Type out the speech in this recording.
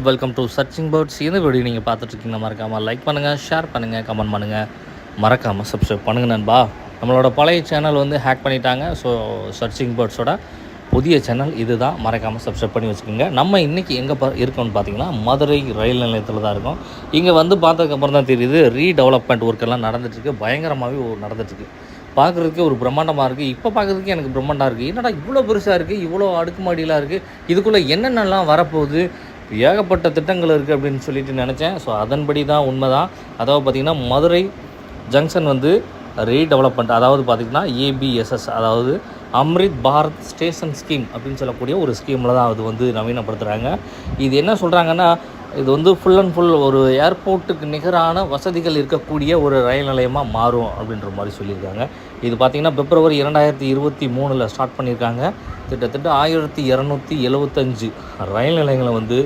Welcome to searching birds. இந்த video நீங்கள் பார்த்துட்ருக்கீங்க, மறக்காமல் லைக் பண்ணுங்கள், ஷேர் பண்ணுங்கள், கமெண்ட் பண்ணுங்கள், மறக்காமல் சப்ஸ்கிரைப் பண்ணுங்கள் நண்பா. நம்மளோட பழைய சேனல் வந்து ஹேக் பண்ணிட்டாங்க. ஸோ சர்ச்சிங் பேர்ட்ஸோட புதிய சேனல் இது தான், மறக்காமல் சப்ஸ்கிரைப் பண்ணி வச்சுக்கோங்க. நம்ம இன்றைக்கி எங்கே இருக்கோம்னு பார்த்தீங்கன்னா மதுரை ரயில் நிலையத்தில் தான் இருக்கோம். இங்கே வந்து பார்த்ததுக்கப்புறம் தான் தெரியுது ரீடெவலப்மெண்ட் ஒர்க்கெல்லாம் நடந்துகிட்ருக்கு, பயங்கரமாகவே நடந்துகிட்ருக்கு. பார்க்குறதுக்கு ஒரு பிரம்மாண்டமாக இருக்குது. இப்போ பார்க்குறதுக்கு எனக்கு பிரம்மாண்டமாக இருக்குது. என்னடா இவ்வளோ பெருசாக இருக்குது, இவ்வளோ அடுக்குமாடிலாம் இருக்குது, இதுக்குள்ளே என்னென்னலாம் வரப்போகுது, ஏகப்பட்ட திட்டங்கள் இருக்குது அப்படின்னு சொல்லிட்டு நினச்சேன். ஸோ அதன்படி தான் உண்மை தான். அதாவது பார்த்திங்கன்னா மதுரை ஜங்ஷன் வந்து ரீடெவலப்மெண்ட், அதாவது பார்த்திங்கன்னா ஏபிஎஸ்எஸ், அதாவது அம்ரித் பாரத் ஸ்டேஷன் ஸ்கீம் அப்படின்னு சொல்லக்கூடிய ஒரு ஸ்கீமில் தான் அது வந்து நவீனப்படுத்துகிறாங்க. இது என்ன சொல்கிறாங்கன்னா, இது வந்து ஃபுல் அண்ட் ஃபுல் ஒரு ஏர்போர்ட்டுக்கு நிகரான வசதிகள் இருக்கக்கூடிய ஒரு ரயில் நிலையமாக மாறும் அப்படின்ற மாதிரி சொல்லியிருக்காங்க. இது பார்த்திங்கன்னா பிப்ரவரி 2023 ஸ்டார்ட் பண்ணியிருக்காங்க. கிட்டத்தட்ட 1275 ரயில் நிலையங்களை வந்து